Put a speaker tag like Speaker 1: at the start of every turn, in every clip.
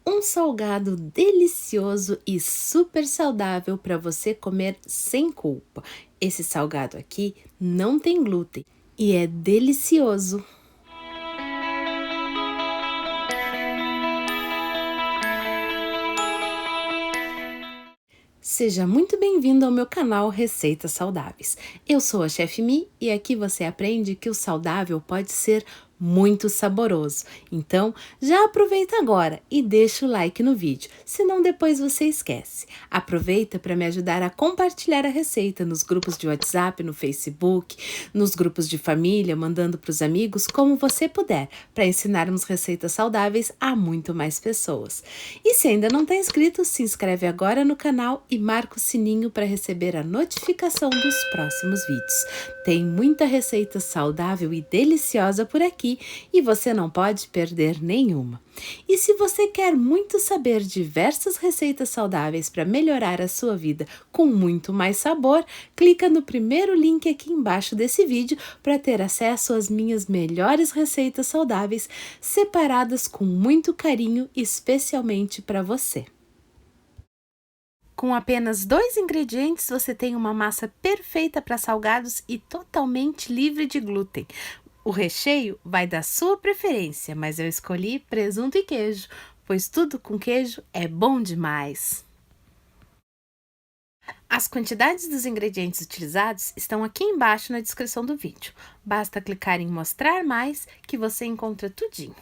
Speaker 1: Um salgado delicioso e super saudável para você comer sem culpa. Esse salgado aqui não tem glúten e é delicioso. Seja muito bem-vindo ao meu canal Receitas Saudáveis. Eu sou a Chef Mi e aqui você aprende que o saudável pode ser muito saboroso. Então, já aproveita agora e deixa o like no vídeo, senão depois você esquece. Aproveita para me ajudar a compartilhar a receita nos grupos de WhatsApp, no Facebook, nos grupos de família, mandando para os amigos, como você puder, para ensinarmos receitas saudáveis a muito mais pessoas. E se ainda não está inscrito, se inscreve agora no canal e marca o sininho para receber a notificação dos próximos vídeos. Tem muita receita saudável e deliciosa por aqui e você não pode perder nenhuma. E se você quer muito saber diversas receitas saudáveis para melhorar a sua vida com muito mais sabor, clica no primeiro link aqui embaixo desse vídeo para ter acesso às minhas melhores receitas saudáveis separadas com muito carinho, especialmente para você. Com apenas 2 ingredientes, você tem uma massa perfeita para salgados e totalmente livre de glúten. O recheio vai da sua preferência, mas eu escolhi presunto e queijo, pois tudo com queijo é bom demais. As quantidades dos ingredientes utilizados estão aqui embaixo na descrição do vídeo. Basta clicar em mostrar mais que você encontra tudinho.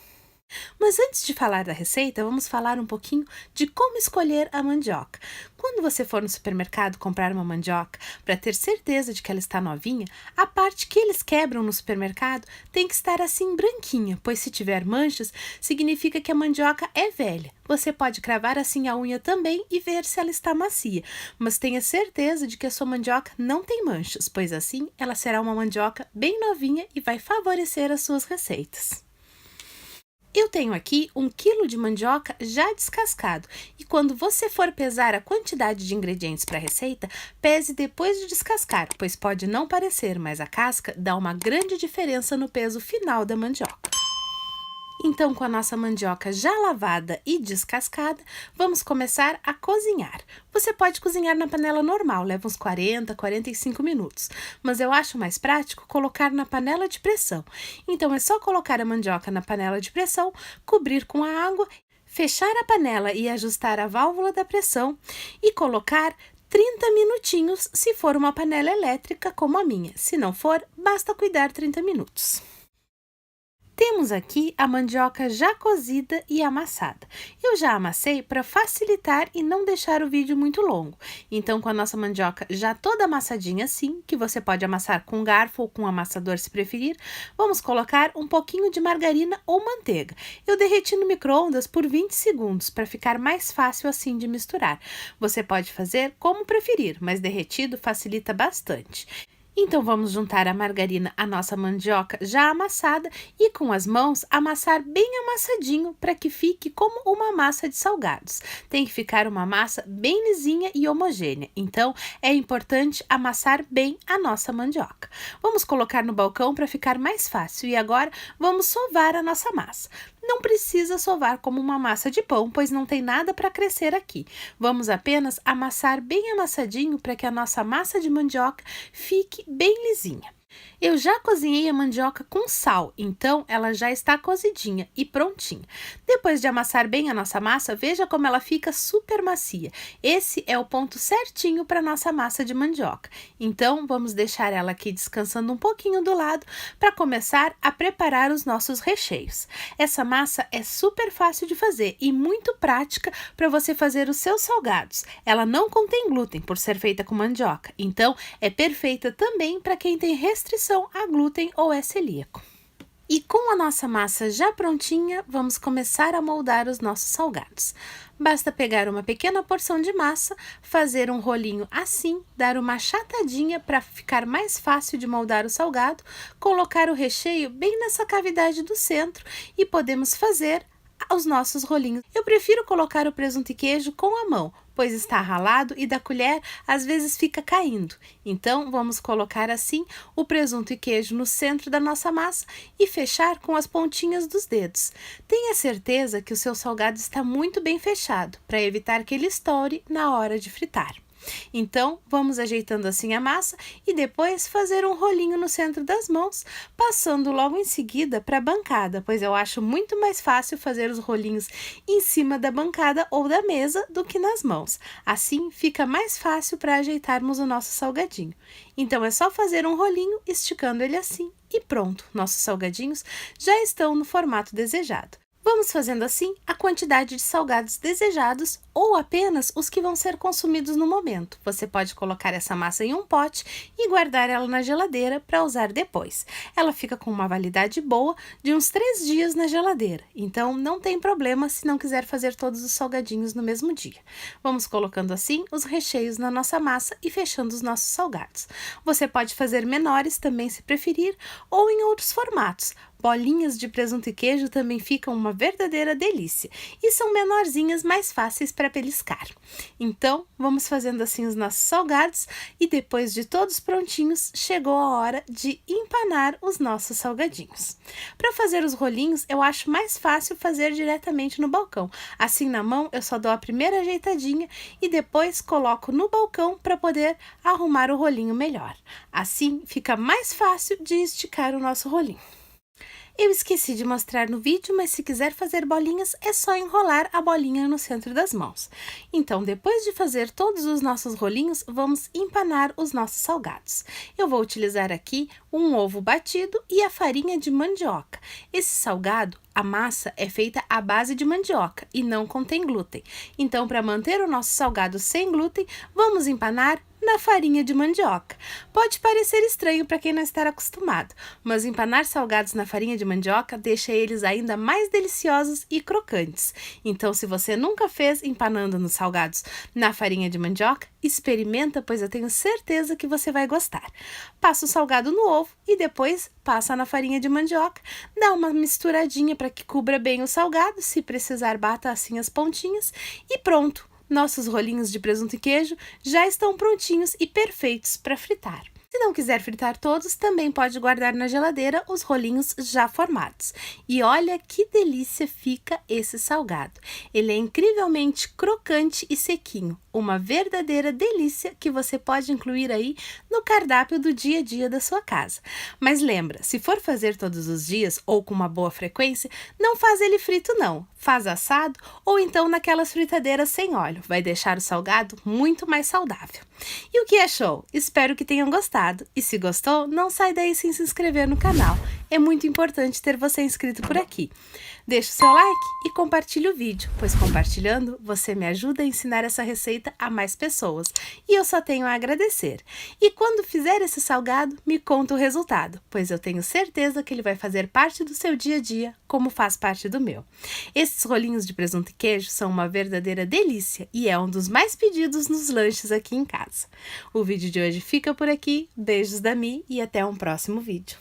Speaker 1: Mas antes de falar da receita, vamos falar um pouquinho de como escolher a mandioca. Quando você for no supermercado comprar uma mandioca, para ter certeza de que ela está novinha, a parte que eles quebram no supermercado tem que estar assim branquinha, pois se tiver manchas, significa que a mandioca é velha. Você pode cravar assim a unha também e ver se ela está macia, mas tenha certeza de que a sua mandioca não tem manchas, pois assim ela será uma mandioca bem novinha e vai favorecer as suas receitas. Eu tenho aqui 1 quilo de mandioca já descascado e quando você for pesar a quantidade de ingredientes para a receita, pese depois de descascar, pois pode não parecer, mas a casca dá uma grande diferença no peso final da mandioca. Então, com a nossa mandioca já lavada e descascada, vamos começar a cozinhar. Você pode cozinhar na panela normal, leva uns 40, 45 minutos, mas eu acho mais prático colocar na panela de pressão. Então, é só colocar a mandioca na panela de pressão, cobrir com a água, fechar a panela e ajustar a válvula da pressão e colocar 30 minutinhos se for uma panela elétrica como a minha. Se não for, basta cuidar 30 minutos. Temos aqui a mandioca já cozida e amassada. Eu já amassei para facilitar e não deixar o vídeo muito longo. Então, com a nossa mandioca já toda amassadinha assim, que você pode amassar com garfo ou com amassador se preferir, vamos colocar um pouquinho de margarina ou manteiga. Eu derreti no micro-ondas por 20 segundos para ficar mais fácil assim de misturar. Você pode fazer como preferir, mas derretido facilita bastante. Então, vamos juntar a margarina à nossa mandioca já amassada e com as mãos amassar bem amassadinho para que fique como uma massa de salgados. Tem que ficar uma massa bem lisinha e homogênea, então é importante amassar bem a nossa mandioca. Vamos colocar no balcão para ficar mais fácil e agora vamos sovar a nossa massa. Não precisa sovar como uma massa de pão, pois não tem nada para crescer aqui. Vamos apenas amassar bem amassadinho para que a nossa massa de mandioca fique bem lisinha. Eu já cozinhei a mandioca com sal, então ela já está cozidinha e prontinha. Depois de amassar bem a nossa massa, veja como ela fica super macia. Esse é o ponto certinho para nossa massa de mandioca. Então, vamos deixar ela aqui descansando um pouquinho do lado para começar a preparar os nossos recheios. Essa massa é super fácil de fazer e muito prática para você fazer os seus salgados. Ela não contém glúten por ser feita com mandioca, então é perfeita também para quem tem restrição a glúten ou é celíaco. E com a nossa massa já prontinha, vamos começar a moldar os nossos salgados. Basta pegar uma pequena porção de massa, fazer um rolinho assim, dar uma achatadinha para ficar mais fácil de moldar o salgado, colocar o recheio bem nessa cavidade do centro e podemos fazer os nossos rolinhos. Eu prefiro colocar o presunto e queijo com a mão, pois está ralado e da colher às vezes fica caindo. Então, vamos colocar assim o presunto e queijo no centro da nossa massa e fechar com as pontinhas dos dedos. Tenha certeza que o seu salgado está muito bem fechado, para evitar que ele estoure na hora de fritar. Então, vamos ajeitando assim a massa e depois fazer um rolinho no centro das mãos, passando logo em seguida para a bancada, pois eu acho muito mais fácil fazer os rolinhos em cima da bancada ou da mesa do que nas mãos. Assim, fica mais fácil para ajeitarmos o nosso salgadinho. Então, é só fazer um rolinho, esticando ele assim e pronto, nossos salgadinhos já estão no formato desejado. Vamos fazendo assim a quantidade de salgados desejados ou apenas os que vão ser consumidos no momento. Você pode colocar essa massa em um pote e guardar ela na geladeira para usar depois. Ela fica com uma validade boa de uns 3 dias na geladeira, então não tem problema se não quiser fazer todos os salgadinhos no mesmo dia. Vamos colocando assim os recheios na nossa massa e fechando os nossos salgados. Você pode fazer menores também se preferir ou em outros formatos. Bolinhas de presunto e queijo também ficam uma verdadeira delícia e são menorzinhas, mais fáceis para beliscar. Então, vamos fazendo assim os nossos salgados e depois de todos prontinhos, chegou a hora de empanar os nossos salgadinhos. Para fazer os rolinhos, eu acho mais fácil fazer diretamente no balcão. Assim, na mão, eu só dou a primeira ajeitadinha e depois coloco no balcão para poder arrumar o rolinho melhor. Assim, fica mais fácil de esticar o nosso rolinho. Eu esqueci de mostrar no vídeo, mas se quiser fazer bolinhas, é só enrolar a bolinha no centro das mãos. Então, depois de fazer todos os nossos rolinhos, vamos empanar os nossos salgados. Eu vou utilizar aqui um ovo batido e a farinha de mandioca. Esse salgado, a massa é feita à base de mandioca e não contém glúten. Então, para manter o nosso salgado sem glúten, vamos empanar na farinha de mandioca. Pode parecer estranho para quem não está acostumado, mas empanar salgados na farinha de mandioca deixa eles ainda mais deliciosos e crocantes. Então, se você nunca fez empanando nos salgados na farinha de mandioca, experimenta, pois eu tenho certeza que você vai gostar. Passa o salgado no ovo e depois passa na farinha de mandioca, dá uma misturadinha para que cubra bem o salgado, se precisar bata assim as pontinhas e pronto! Nossos rolinhos de presunto e queijo já estão prontinhos e perfeitos para fritar. Se não quiser fritar todos, também pode guardar na geladeira os rolinhos já formados. E olha que delícia fica esse salgado. Ele é incrivelmente crocante e sequinho. Uma verdadeira delícia que você pode incluir aí no cardápio do dia a dia da sua casa. Mas lembra, se for fazer todos os dias ou com uma boa frequência, não faz ele frito não. Faz assado ou então naquelas fritadeiras sem óleo. Vai deixar o salgado muito mais saudável. E o que achou? Espero que tenham gostado. E se gostou, não sai daí sem se inscrever no canal. É muito importante ter você inscrito por aqui. Deixe o seu like e compartilhe o vídeo, pois compartilhando você me ajuda a ensinar essa receita a mais pessoas. E eu só tenho a agradecer. E quando fizer esse salgado, me conta o resultado, pois eu tenho certeza que ele vai fazer parte do seu dia a dia, como faz parte do meu. Esses rolinhos de presunto e queijo são uma verdadeira delícia e é um dos mais pedidos nos lanches aqui em casa. O vídeo de hoje fica por aqui. Beijos da Mi e até um próximo vídeo.